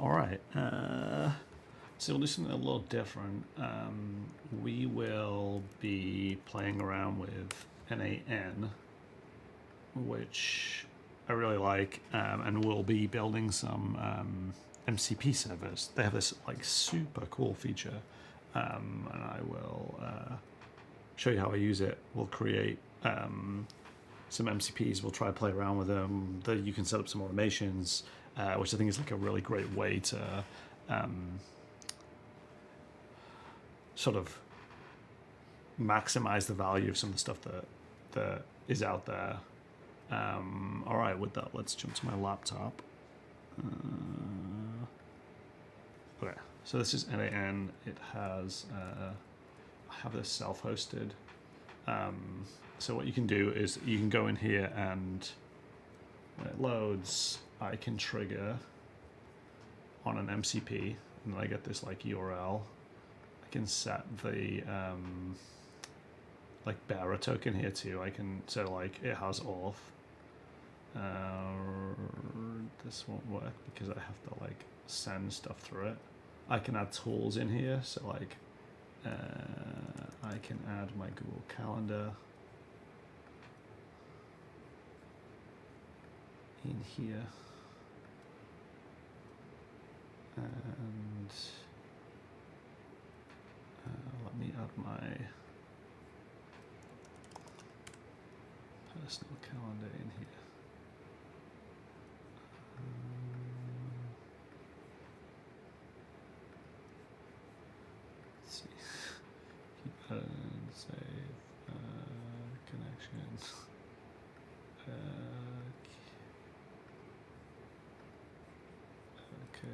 All right. So we'll do something a little different. We will be playing around with NAN, which I really like, and we'll be building some MCP servers. They have this like super cool feature, and I will show you how I use it. We'll create some MCPs. We'll try to play around with them. You can set up some automations, which I think is like a really great way to sort of maximize the value of some of the stuff that is out there. All right, with that, let's jump to my laptop. Okay, so this is NAN. It has I have this self-hosted. So what you can do is you can go in here, and when it loads, I can trigger on an MCP, and then I get this like URL. I can set the like bearer token here too. I can, so like it has auth. This won't work because I have to like send stuff through it. I can add tools in here, so like I can add my Google Calendar in here, and let me add my personal calendar in here. Let's see. Keep and save connections. Okay.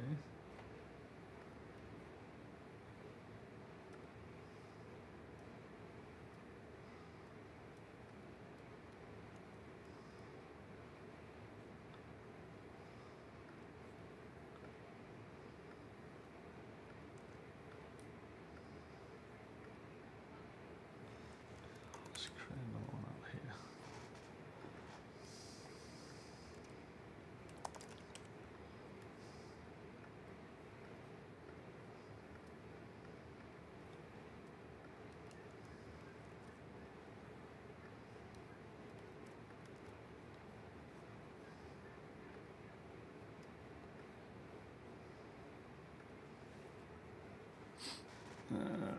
Let's create another one out here.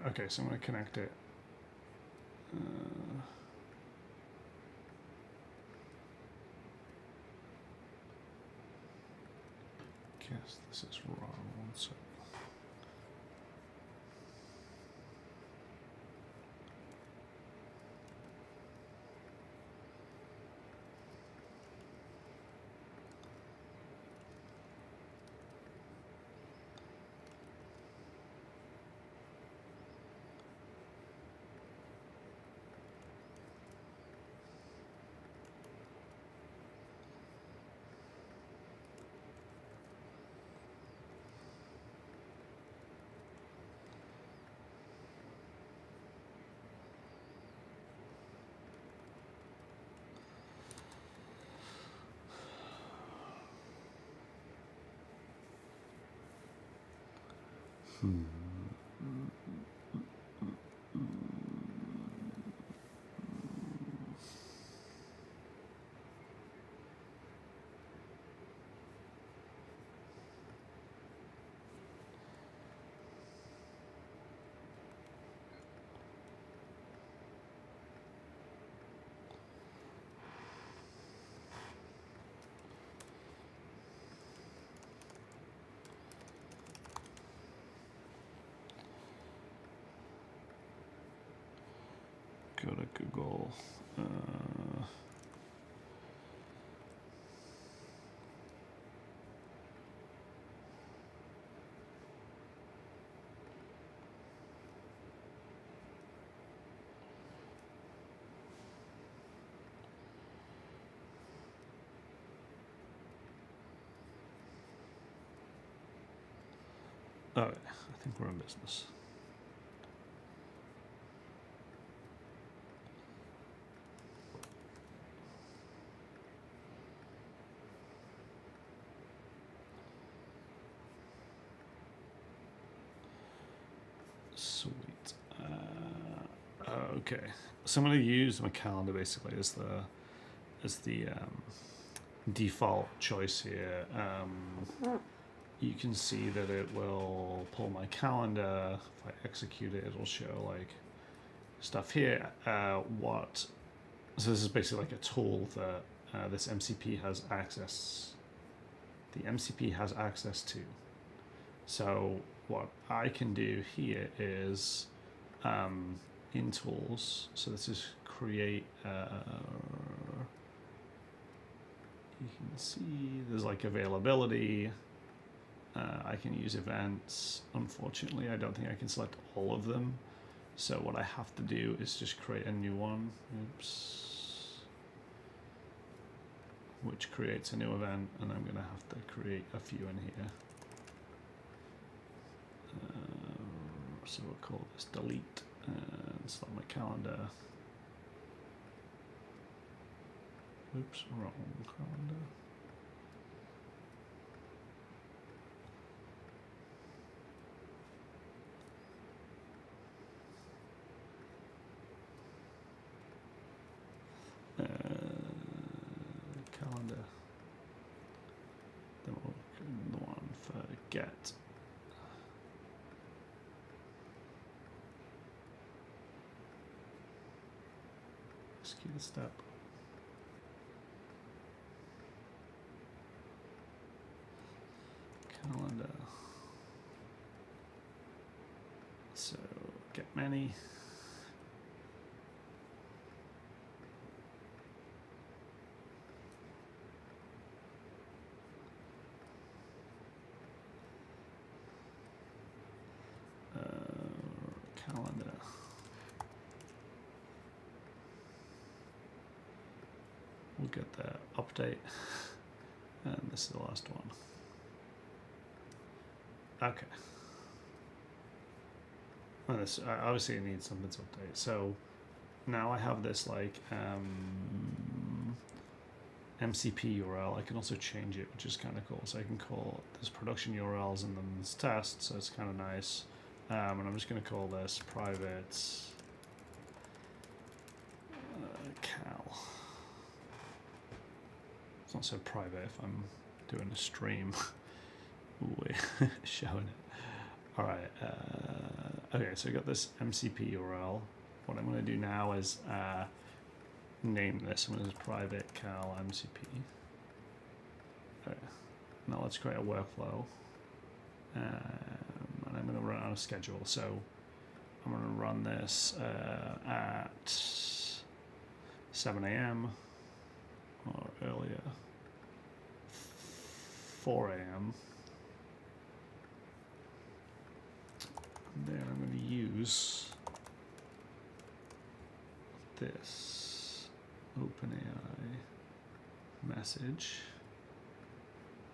Okay, so I'm going to connect it. Guess this is wrong. One second. Go to Google. Okay, I think we're in business. Sweet. Okay, so I'm going to use my calendar basically as the default choice here. You can see that it will pull my calendar. If I execute it, it'll show like stuff here. So this is basically like a tool that this MCP has access. The MCP has access to. So what I can do here is in tools. So this is create. You can see there's like availability. I can use events. Unfortunately, I don't think I can select all of them. So what I have to do is just create a new one. Oops. Which creates a new event, and I'm going to have to create a few in here. So we'll call this delete and select my calendar. Oops, wrong calendar. Calendar. Then we'll do the one for get. Execute the step. Calendar. So get many. Calendar. We'll get the update, and this is the last one. Okay. Well, this obviously it needs something to update. So now I have this like MCP URL. I can also change it, which is kind of cool. So I can call this production URLs and then this test. So it's kind of nice. And I'm just going to call this private cal. It's not so private if I'm doing a stream. Ooh, showing it. All right. Okay, so I got this MCP URL. What I'm going to do now is name this. I'm going to private cal MCP. Okay. Now let's create a workflow. And I'm going to run on a schedule. So I'm going to run this at 7 a.m. or earlier, 4 a.m. Then I'm going to use this OpenAI message.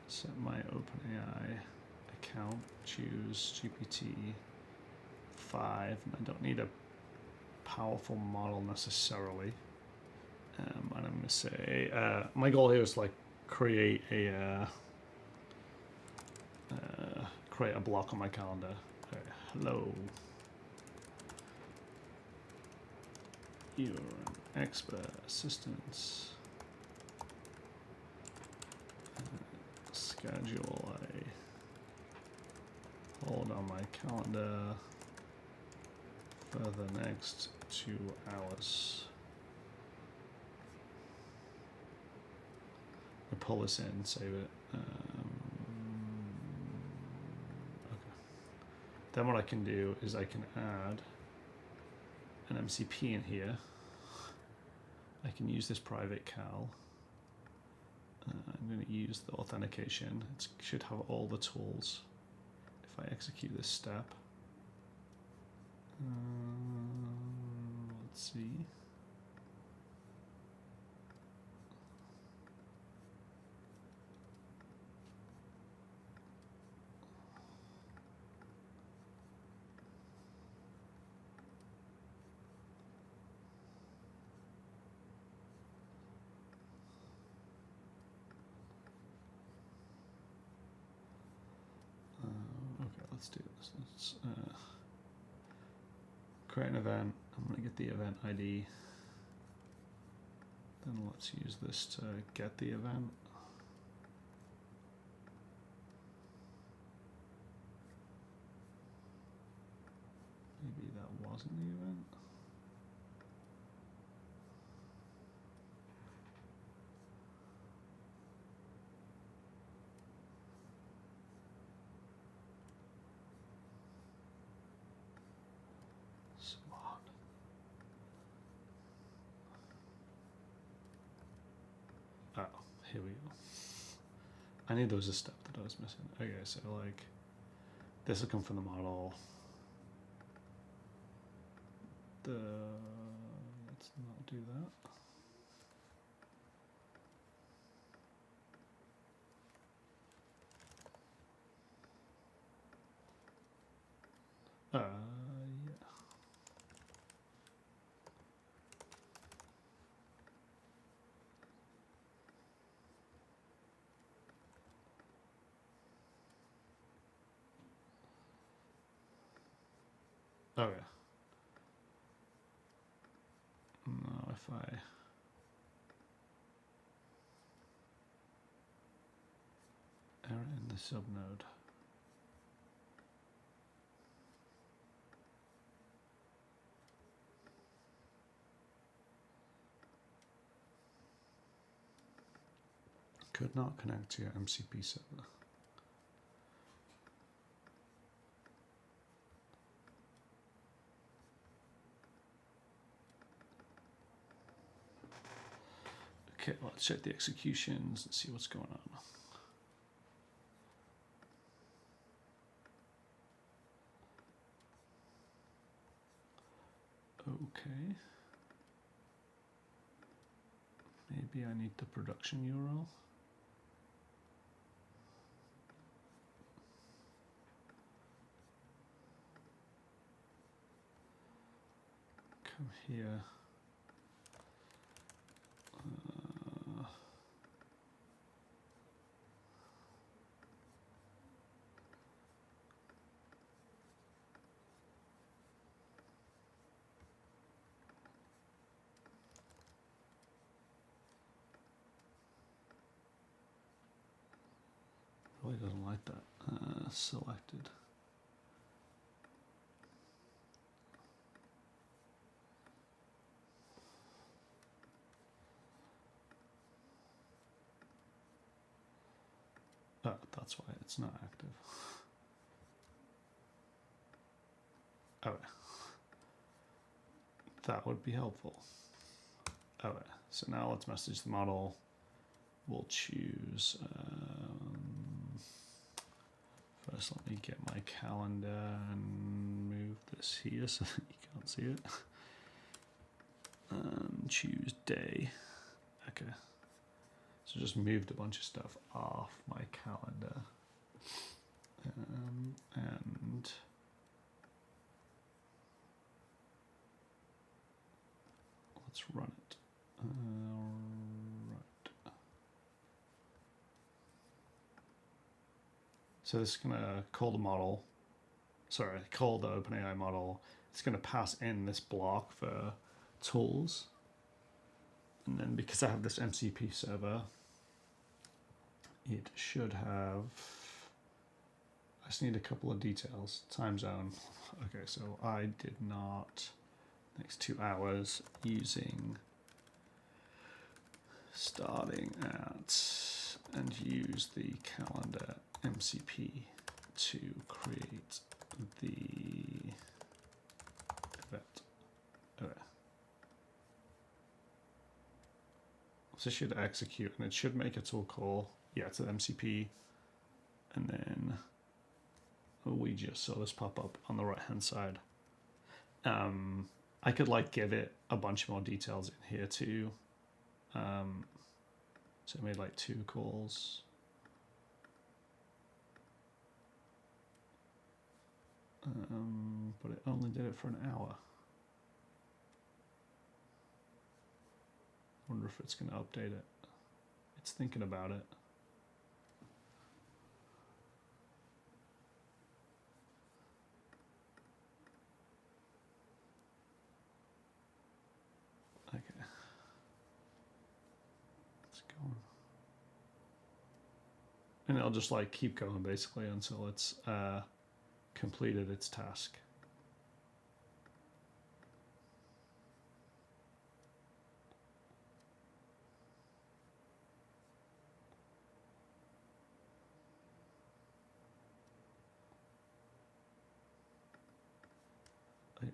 Set my OpenAI account, choose GPT-5, and I don't need a powerful model necessarily. And I'm going to say, my goal here is like create a block on my calendar. Hello. You're an expert assistant. Schedule a hold on my calendar for the next 2 hours. I pull this in, save it. Okay. Then what I can do is I can add an MCP in here. I can use this private cal. I'm going to use the authentication. It should have all the tools. If I execute this step, let's see. Okay, let's do this. Let's create an event. I'm going to get the event ID. Then let's use this to get the event. Maybe that wasn't the event. Oh, here we go. I knew there was a step that I was missing. Okay, so like this will come from the model. Let's not do that. Yeah. Oh yeah. Now if I error in the subnode. Could not connect to your MCP server. Okay, let's check the executions and see what's going on. Okay. Maybe I need the production URL. Come here. Really doesn't like that. Selected. Oh, that's why it's not active. Okay. That would be helpful. Okay, so now let's message the model. We'll choose, first let me get my calendar and move this here so that you can't see it. Choose day. Okay. So just moved a bunch of stuff off my calendar. And let's run it. Right. So this is gonna call the model. Sorry, call the OpenAI model. It's gonna pass in this block for tools. And then because I have this MCP server, it should have, I just need a couple of details. Time zone. Okay, so I did not, next 2 hours, using starting at, and use the calendar MCP to create the event. Okay. So it should execute and it should make a tool call, yeah, to the MCP. And then we just saw this pop up on the right hand side. I could like give it a bunch more details in here too. So I made like 2 calls. But it only did it for an hour. Wonder if it's going to update it. It's thinking about it. going. And it'll just like keep going basically until it's completed its task.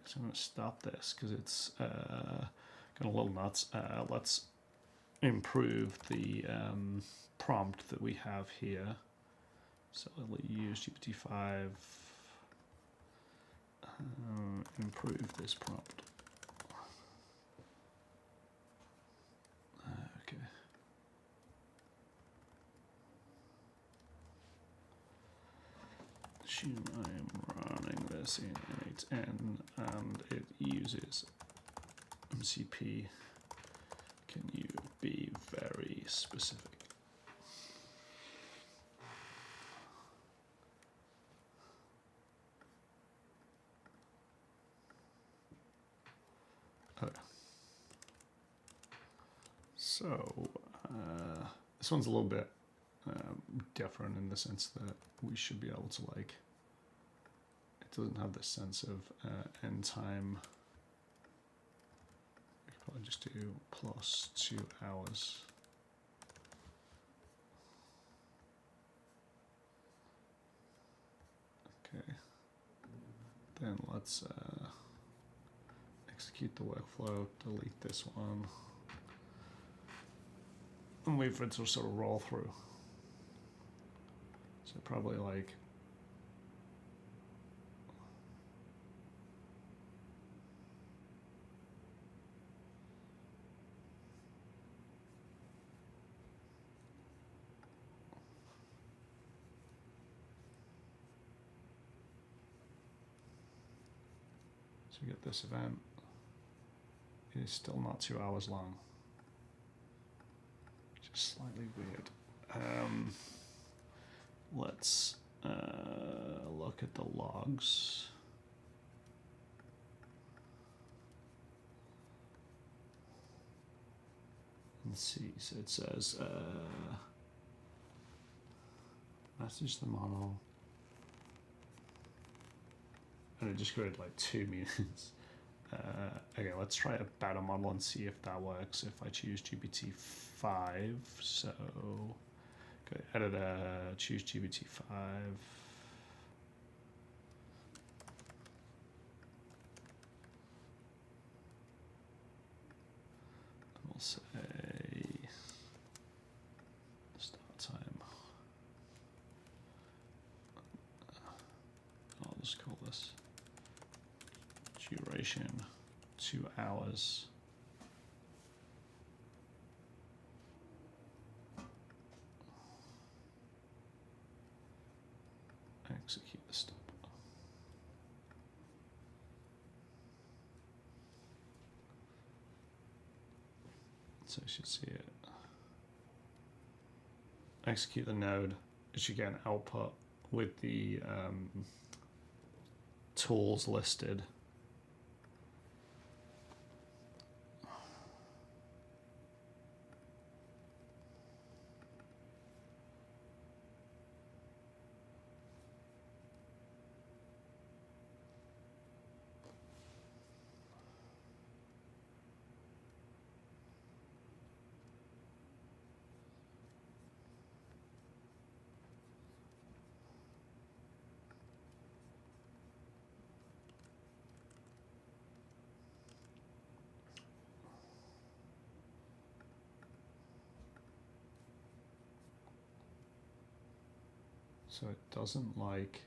So I'm going to stop this because it's going a little nuts. Let's improve the prompt that we have here. So I'll use GPT-5. Improve this prompt. Okay. Assume I am running this in 8N and it uses MCP. Can you be very specific? Okay. So this one's a little bit different in the sense that we should be able to like, it doesn't have this sense of end time. We could probably just do plus 2 hours. Okay, then let's execute the workflow, delete this one, and wait for it to sort of roll through. So probably like so we get this event. It is still not 2 hours long, which is slightly weird. Let's look at the logs. Let's see, so it says message the model. And it just created like 2 minutes. Okay, let's try a better model and see if that works. If I choose GPT-5, so go editor, choose GPT-5. And we'll say start time. I'll just call this duration 2 hours. Execute the step. So you should see it. Execute the node. It should get an output with the tools listed. So it doesn't like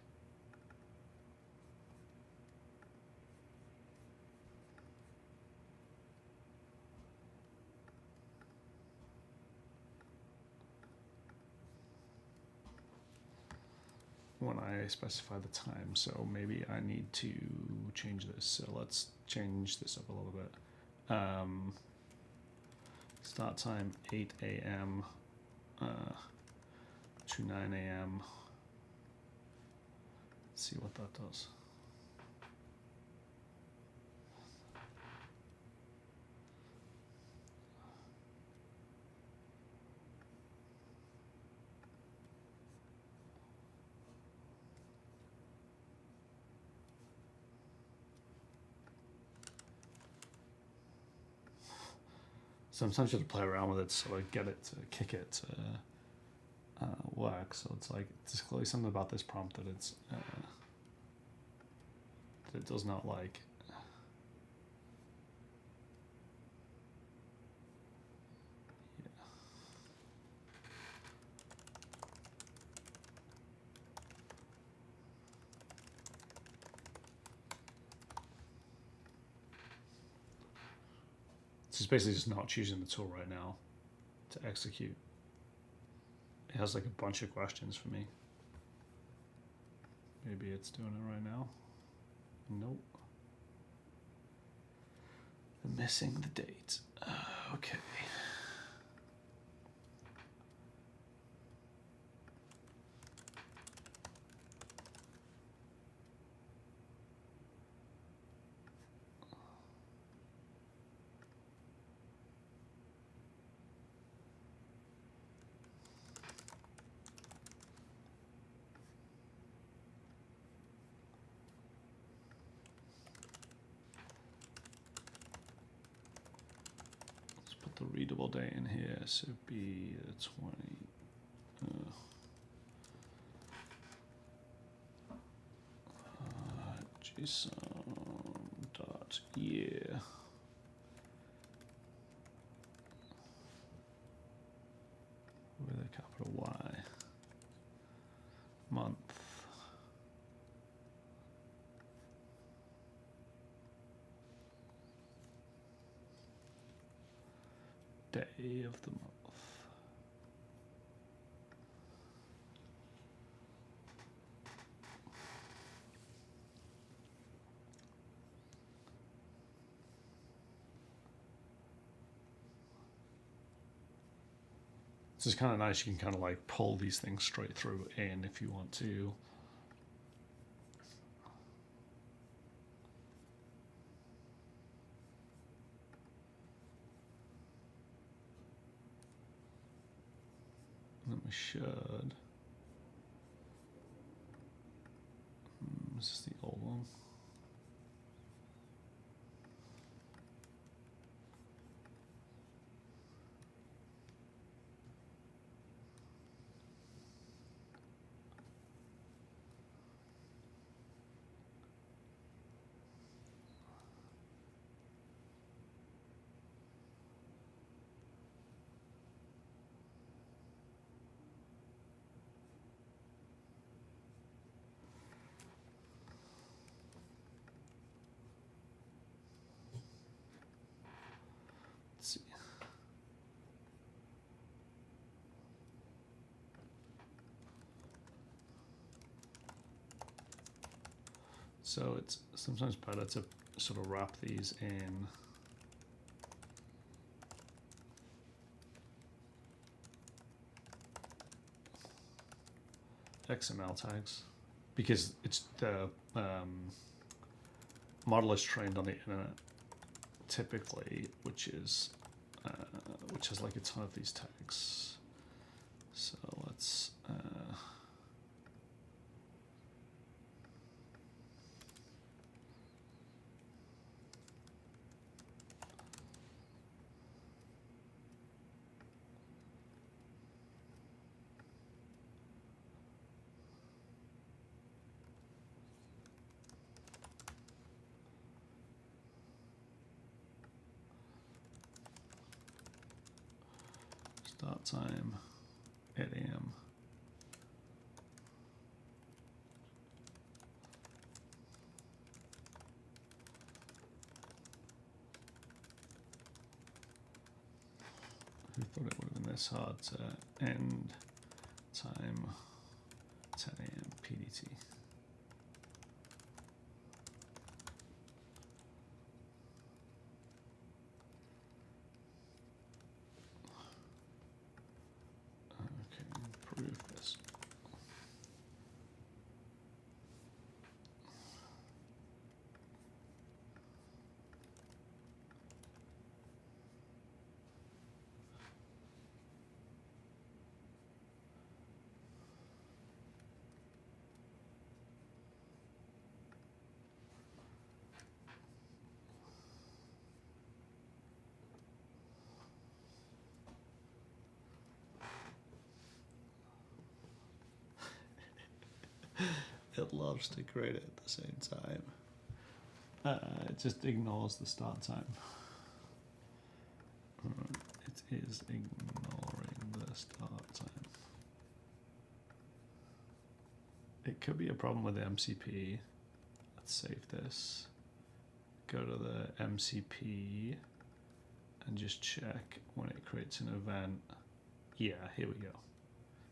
when I specify the time, so maybe I need to change this. So let's change this up a little bit. Start time 8 a.m. To 9 a.m. See what that does. sometimes you have to play around with it to sort of get it to kick it to work. So it's like there's clearly something about this prompt that it's that it does not like. It's basically just not choosing the tool right now to execute. It has like a bunch of questions for me. Maybe it's doing it right now. Nope. I'm missing the date. Okay. The readable date in here, so be the 20. JSON dot year. With a capital Y. Month. Day of the month. This is kind of nice. You can kind of like pull these things straight through in if you want to. Then we should. Is this the old one? Let's see. So it's sometimes better to sort of wrap these in XML tags because it's the model is trained on the internet typically, which has like a ton of these tags. So let's start time 8 a.m. Who thought it would have been this hard to end time 10 a.m. PDT? Improve this. loves to create it at the same time. It just ignores the start time. It is ignoring the start time. It could be a problem with the MCP. Let's save this. Go to the MCP and just check when it creates an event. Yeah, here we go.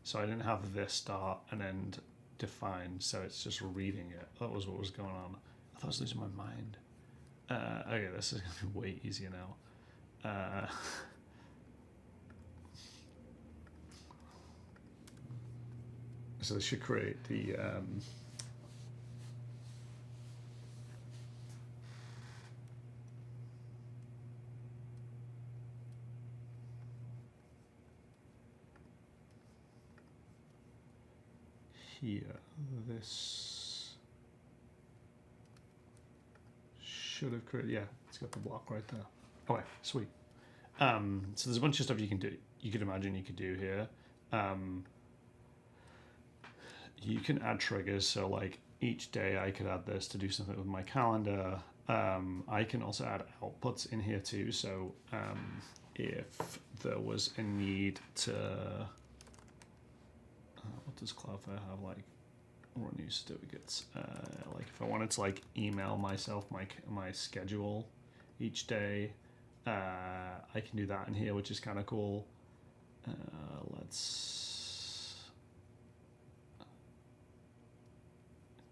So I didn't have this start and end defined, so it's just reading it. That was what was going on. I thought I was losing my mind. Okay, this is gonna be way easier now. So this should create the here, this should have created, yeah, it's got the block right there. Okay, sweet. So there's a bunch of stuff you can do. You could imagine you could do here. You can add triggers, so like each day I could add this to do something with my calendar. I can also add outputs in here too, so if there was a need to, what does Cloudflare have, like run new certificates? Like if I wanted to like email myself my schedule each day, I can do that in here, which is kind of cool. Let's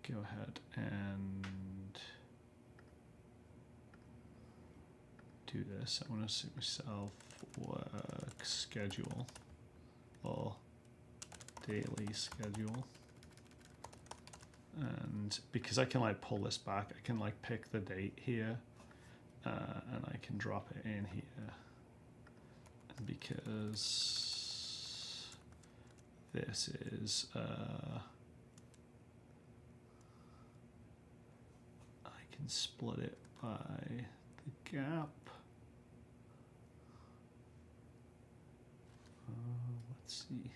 go ahead and do this. I want to set myself work schedule or daily schedule, and because I can like pull this back, I can like pick the date here, and I can drop it in here, and because this is I can split it by the gap. Let's see.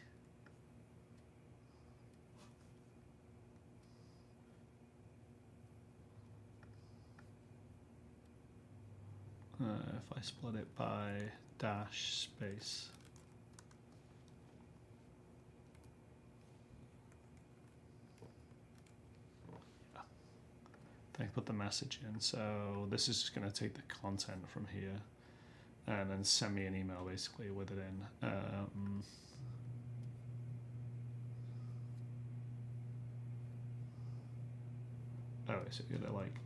If I split it by dash space. I put the message in, so this is just going to take the content from here and then send me an email basically with it in. Oh, so you gotta like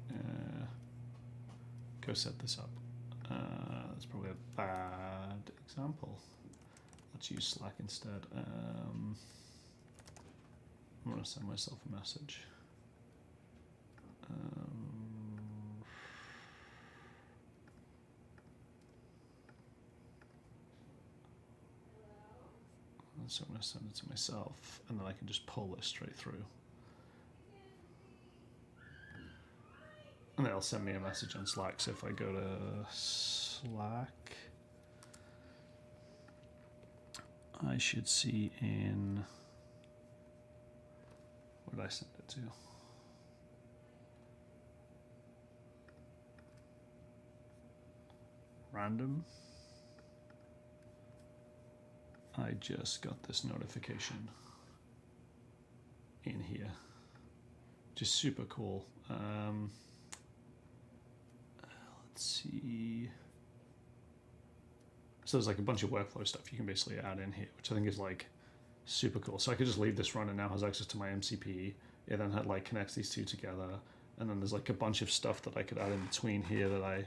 go set this up. That's probably a bad example. Let's use Slack instead. I'm gonna send myself a message. So I'm going to send it to myself, and then I can just pull this straight through. And it'll send me a message on Slack. So if I go to Slack, I should see in, where did I send it to? Random. I just got this notification in here. Just super cool. Let's see. So there's like a bunch of workflow stuff you can basically add in here, which I think is like super cool. So I could just leave this run and now has access to my MCP. It then like connects these two together, and then there's like a bunch of stuff that I could add in between here that I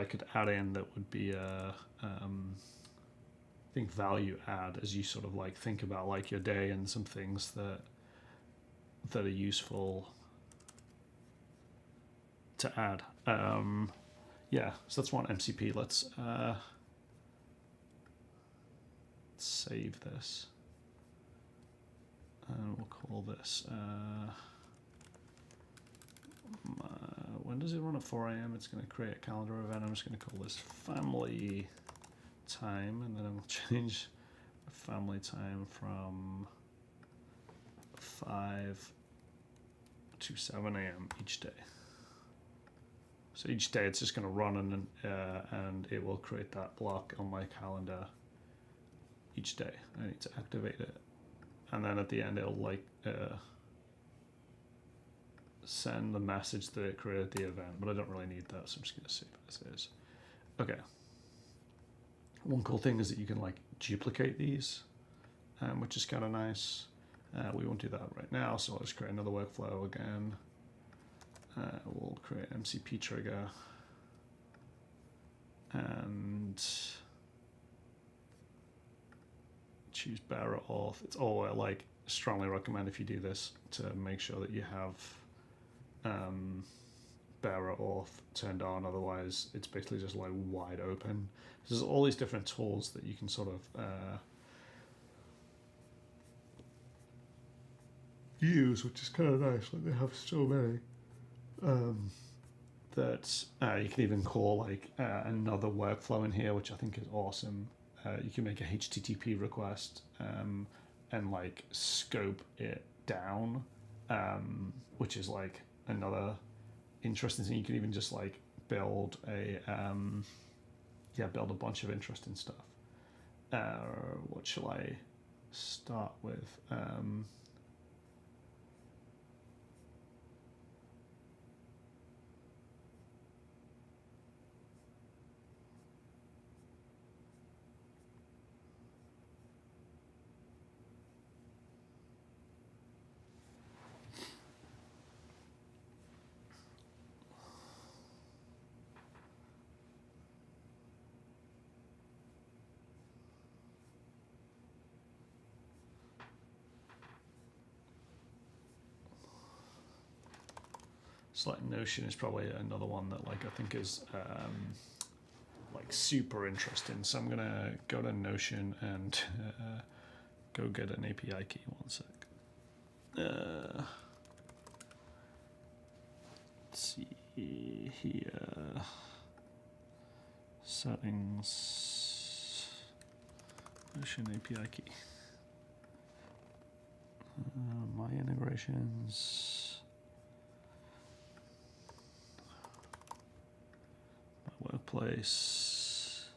could add in that would be a I think value add as you sort of like think about like your day and some things that are useful to add. Yeah, so that's one MCP. Let's save this, and we'll call this. When does it run at 4 a.m.? It's going to create a calendar event. I'm just going to call this family time, and then I'll change family time from 5 to 7 a.m. each day. So each day it's just going to run and it will create that block on my calendar each day. I need to activate it. And then at the end it'll like send the message that it created the event, but I don't really need that, so I'm just going to save it as is. Okay. One cool thing is that you can like duplicate these, which is kind of nice. We won't do that right now, so I'll just create another workflow again. We'll create MCP trigger and choose bearer auth. It's all like strongly recommend if you do this to make sure that you have bearer auth turned on, otherwise it's basically just like wide open. So there's all these different tools that you can sort of use, which is kind of nice. Like they have so many that you can even call like another workflow in here, which I think is awesome. You can make a HTTP request and like scope it down, which is like another interesting thing. You can even just like build a build a bunch of interesting stuff. What shall I start with? So like Notion is probably another one that like I think is like super interesting. So I'm gonna go to Notion and go get an API key. One sec. Let's see here. Settings. Notion API key. My integrations. Workplace.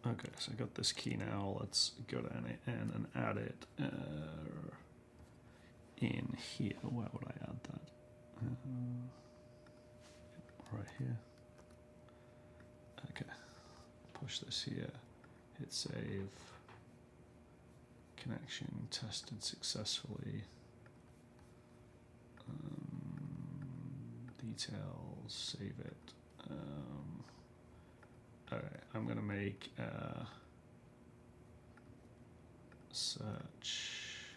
Okay, so I got this key now. Let's go to NAN and add it in here. Where would I add that? Right here. Okay, push this here, hit save. Connection tested successfully. Details, save it. Alright, I'm gonna make a search.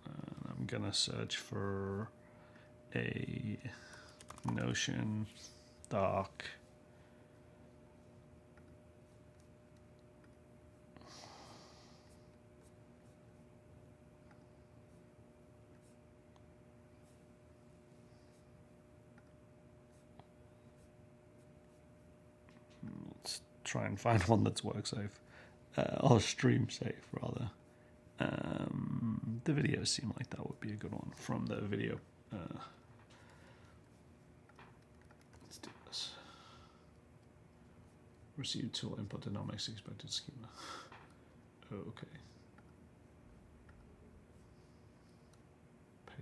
And I'm gonna search for a Notion doc. Try and find one that's work safe, or stream safe rather. The videos seem like that would be a good one from the video. Let's do this. Receive tool input dynamics expected schema. Okay.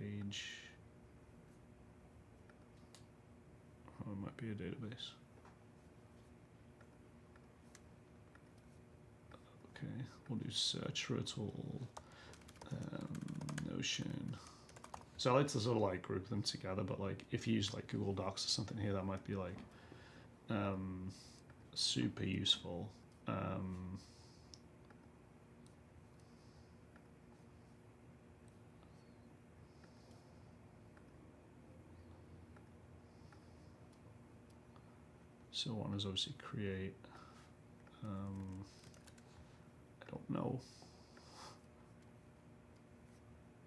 Page. Oh, it might be a database. Okay, we'll do search for a tool, Notion. So I like to sort of like group them together, but like if you use like Google Docs or something here, that might be like super useful. So one is obviously create, I don't know.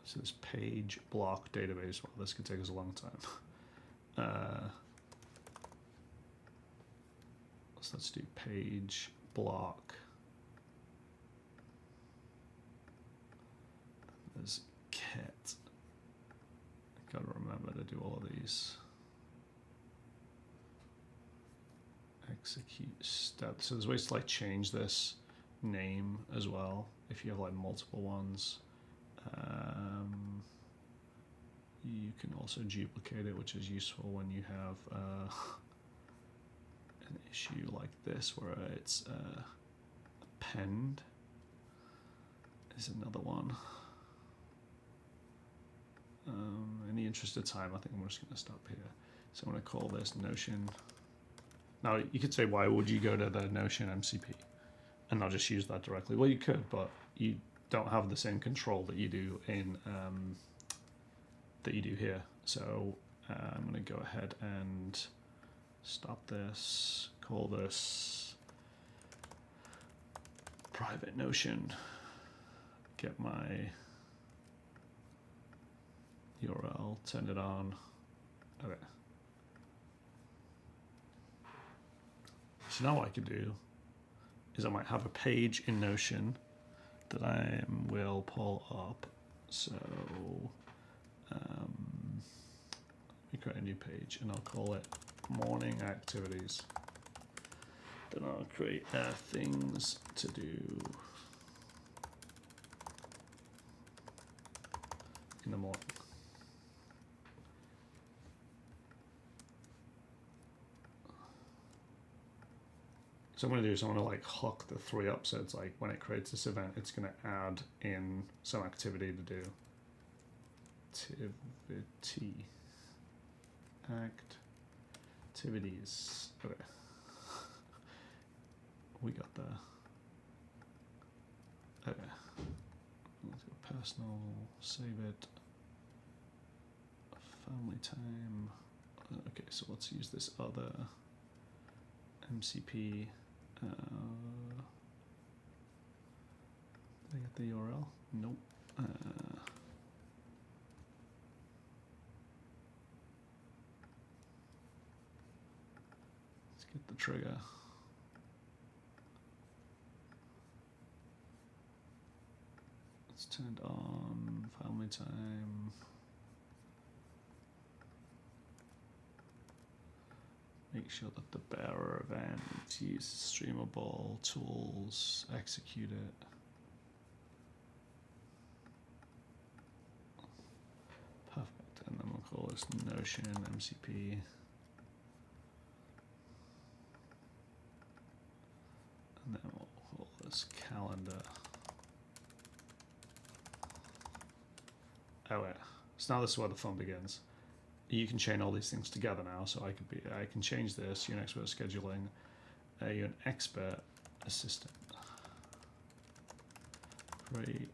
So this page block database, well, this could take us a long time. So let's do page block. There's kit. Gotta remember to do all of these. Execute step. So there's ways to like change this name as well if you have like multiple ones. You can also duplicate it, which is useful when you have an issue like this where it's append is another one. In the interest of time, I think I'm just going to stop here. So I'm going to call this Notion. Now you could say, why would you go to the Notion MCP and not just use that directly? Well, you could, but you don't have the same control that you do in here. So I'm going to go ahead and stop this, call this private Notion, get my URL, turn it on. Okay. So now what I could do is I might have a page in Notion that I will pull up. So let me create a new page and I'll call it morning activities. Then I'll create things to do in the morning. So I'm going to do is I'm going to like hook the 3 up, so it's like when it creates this event, it's going to add in some activity to do. Activities. Okay. We got the. Okay. Let's go personal. Save it. Family time. Okay, so let's use this other MCP. Did I get the URL? Nope. Let's get the trigger. It's turned on. Family time. Make sure that the bearer event uses streamable tools, execute it. Perfect, and then we'll call this Notion MCP. And then we'll call this calendar. Oh yeah, so now this is where the fun begins. You can chain all these things together now, so I can change this. You're an expert scheduling. You're an expert assistant. Create,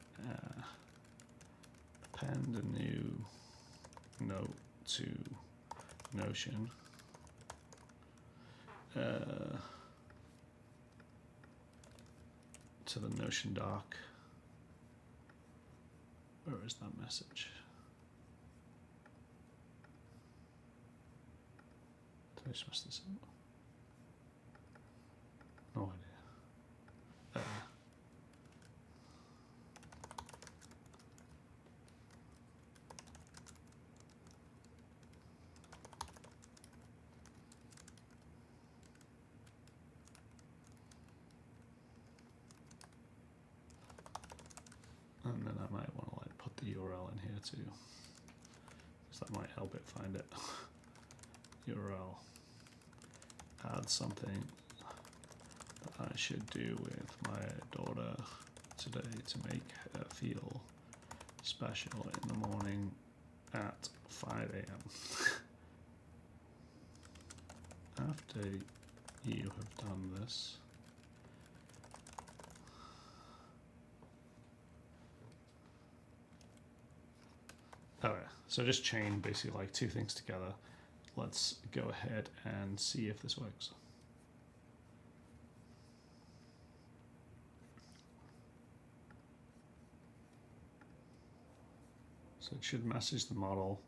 append a new note to Notion. To the Notion doc. Where is that message? Did I just mess this up? No idea. And then I might want to like put the URL in here too, because that might help it find it. URL. Add something that I should do with my daughter today to make her feel special in the morning at 5 a.m. After you have done this. Okay, so just chain basically like two things together. Let's go ahead and see if this works. So it should message the model.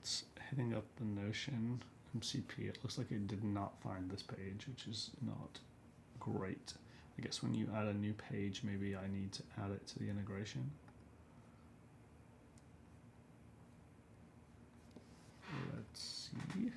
It's hitting up the Notion MCP. It looks like it did not find this page, which is not great. I guess when you add a new page, maybe I need to add it to the integration. Let's see.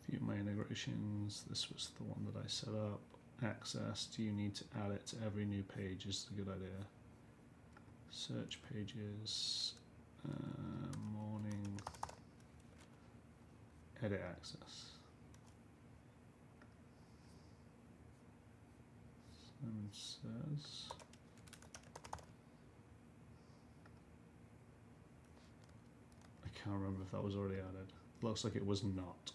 View my integrations. This was the one that I set up. Access. Do you need to add it to every new page? Is a good idea. Search pages. Morning. Edit access. Simon says. I can't remember if that was already added. Looks like it was not.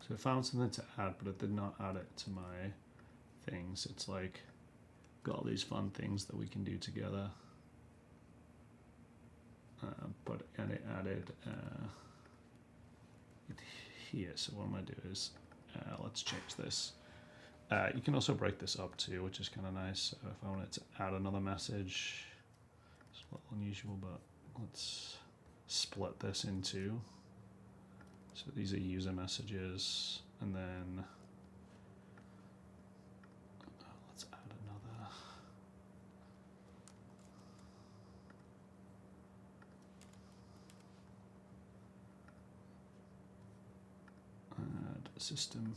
So it found something to add, but it did not add it to my things. It's like got all these fun things that we can do together. And it added it here. So what I'm going to do is let's change this. You can also break this up too, which is kind of nice. So if I wanted to add another message, it's a little unusual, but let's split this into. So these are user messages, and then let's add another. Add a system.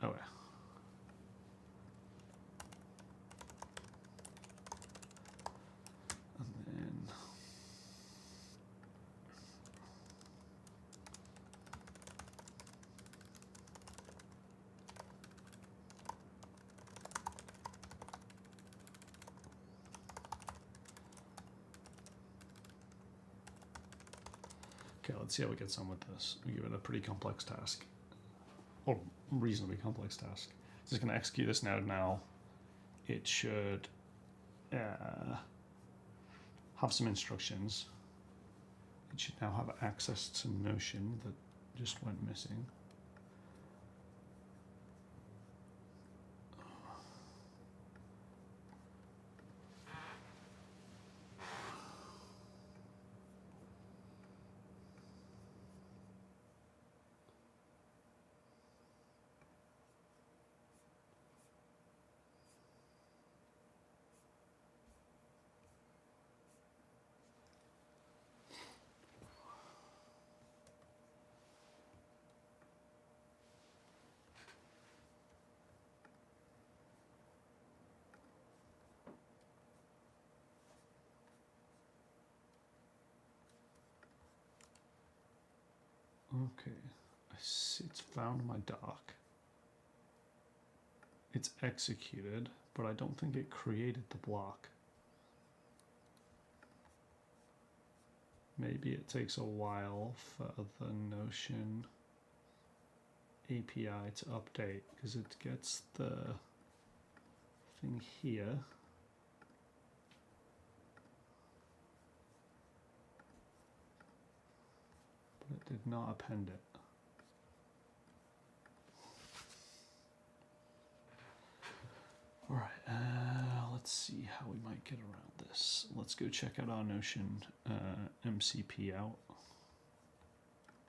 Oh yeah. Okay, let's see how it gets on with this. We give it a pretty complex task, or reasonably complex task. It's just going to execute this now. It should have some instructions. It should now have access to Notion that just went missing. Okay, it's found my doc. It's executed, but I don't think it created the block. Maybe it takes a while for the Notion API to update because it gets the thing here. But it did not append it. All right, let's see how we might get around this. Let's go check out our Notion MCP out.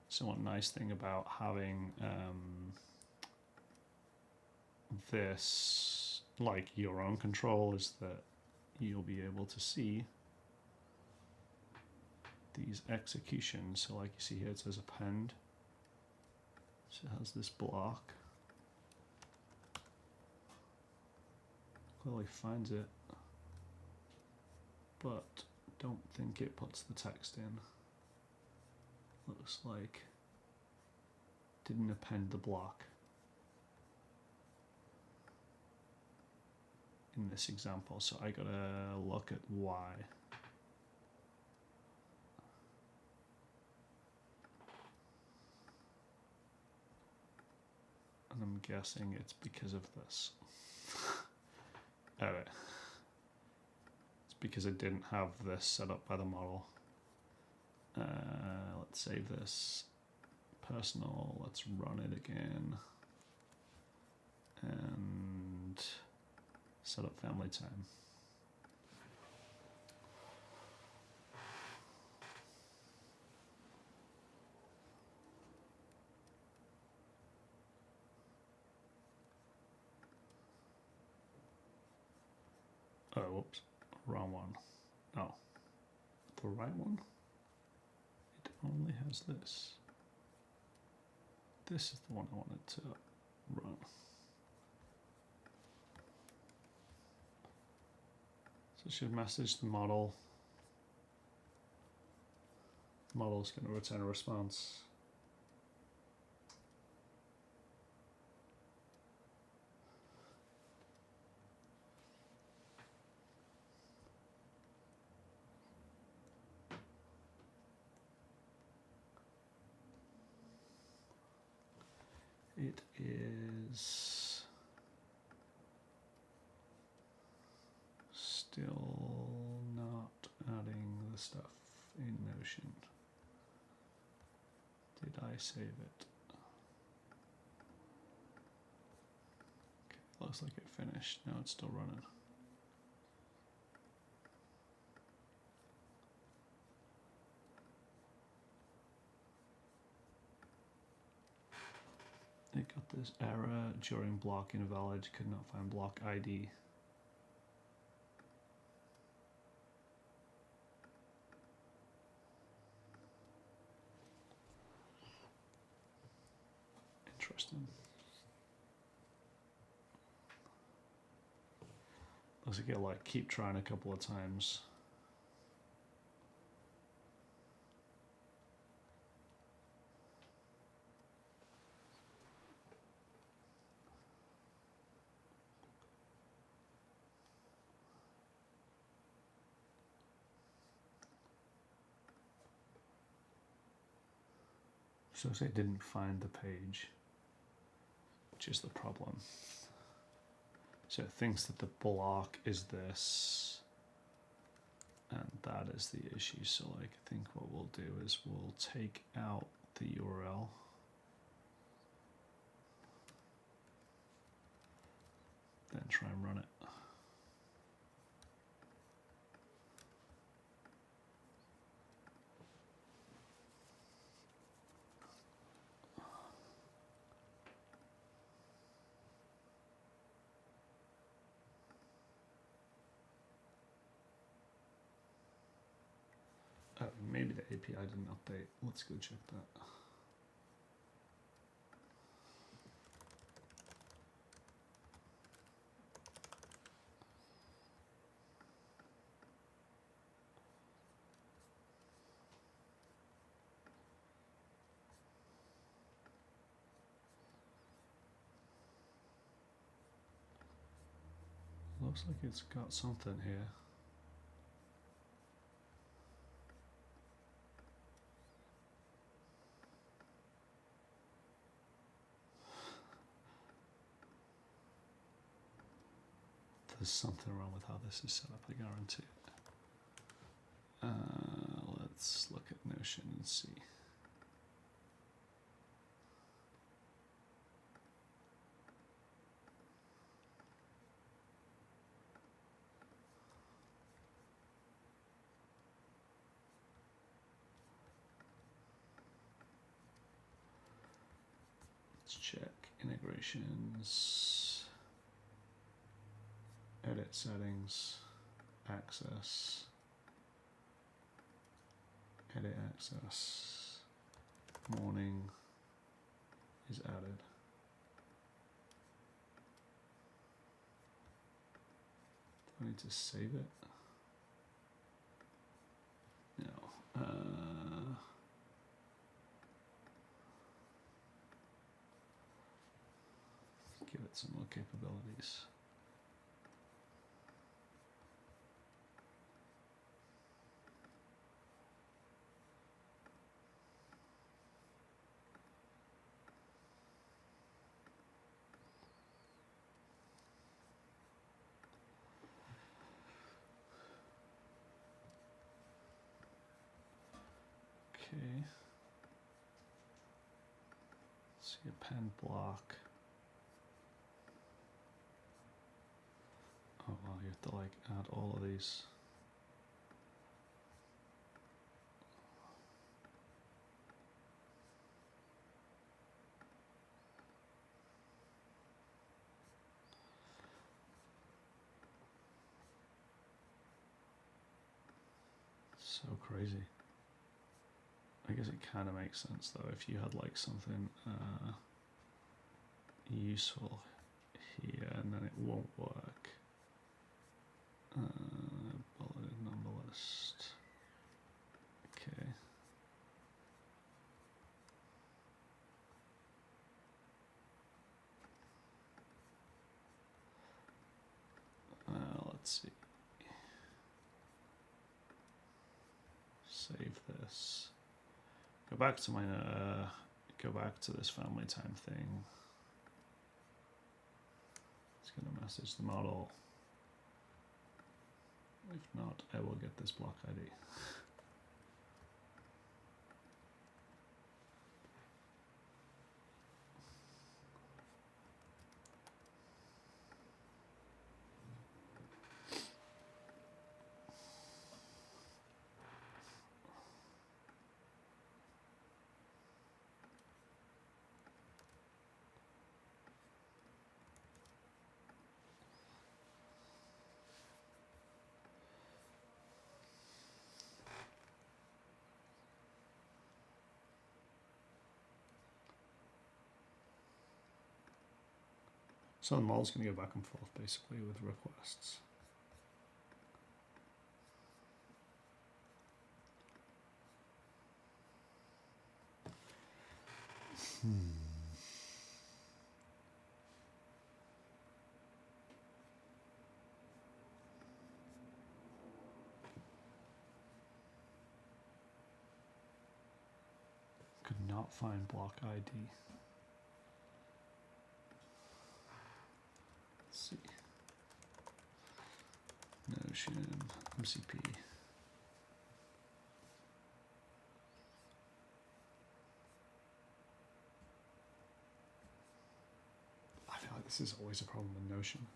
So one nice thing about having this like your own control is that you'll be able to see these executions. So like you see here, it says append. So it has this block. Clearly finds it, but don't think it puts the text in. Looks like didn't append the block in this example, so I gotta look at why. And I'm guessing it's because of this. It's because it didn't have this set up by the model. Let's save this. Personal, let's run it again. And set up family time. Oh, whoops, wrong one. No, the right one. It only has this. This is the one I wanted to run. So it should message the model. The model is going to return a response. It is still not adding the stuff in Notion. Did I save it? Okay, looks like it finished. Now it's still running. It got this error during block invalid, could not find block ID. Interesting. Looks like it'll like keep trying a couple of times. So say it didn't find the page, which is the problem. So it thinks that the block is this, and that is the issue. So like, I think what we'll do is we'll take out the URL. Then try and run it. Maybe the API didn't update. Let's go check that. Looks like it's got something here. There's something wrong with how this is set up, I guarantee it. Let's look at Notion and see. Let's check integrations, edit settings, access, edit access, morning is added. Do I need to save it? No. Give it some more capabilities. Okay. Let's see a pen block. Oh wow, you have to like add all of these. So crazy. I guess it kind of makes sense though if you had like something useful here and then it won't work. Bulleted number list. Okay. Let's see. Save this. Go back to my go back to this family time thing. It's gonna message the model. If not, I will get this block ID. So the model's going to go back and forth basically with requests. Could not find block ID. Let's see. Notion, MCP. I feel like this is always a problem with Notion.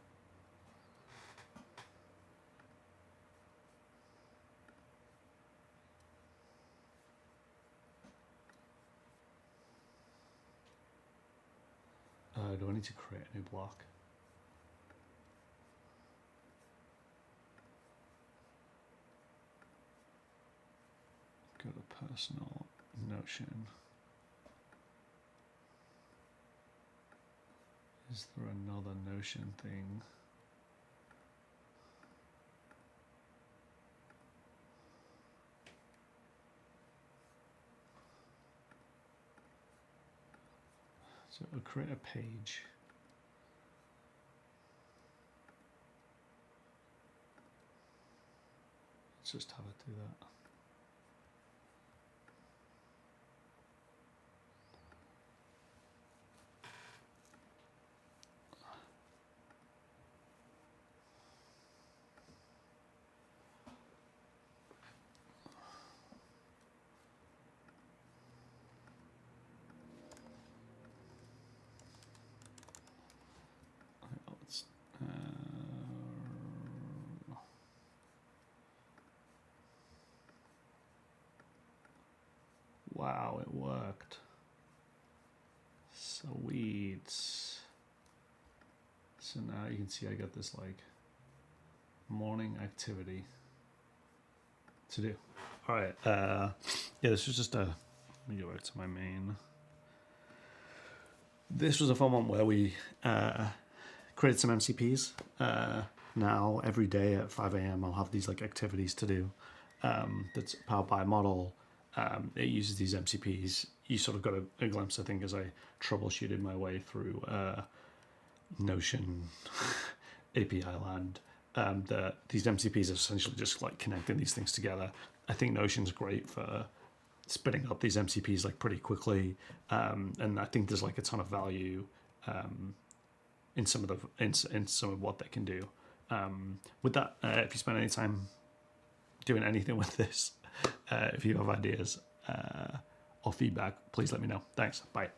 Do I need to create a new block? Go to personal, Notion. Is there another Notion thing? So I'll create a page. Let's just have it do that. Wow, it worked. Sweet. So now you can see I got this like morning activity to do. All right. Yeah, this was just a. Let me go back to my main. This was a fun one where we created some MCPs. Now every day at 5 a.m. I'll have these like activities to do. That's powered by a model. It uses these MCPs. You sort of got a glimpse, I think, as I troubleshooted my way through Notion API land. That these MCPs are essentially just like connecting these things together. I think Notion's great for spinning up these MCPs like pretty quickly, and I think there's like a ton of value in some of the in some of what they can do. With that, if you spend any time doing anything with this, if you have ideas or feedback, please let me know. Thanks. Bye.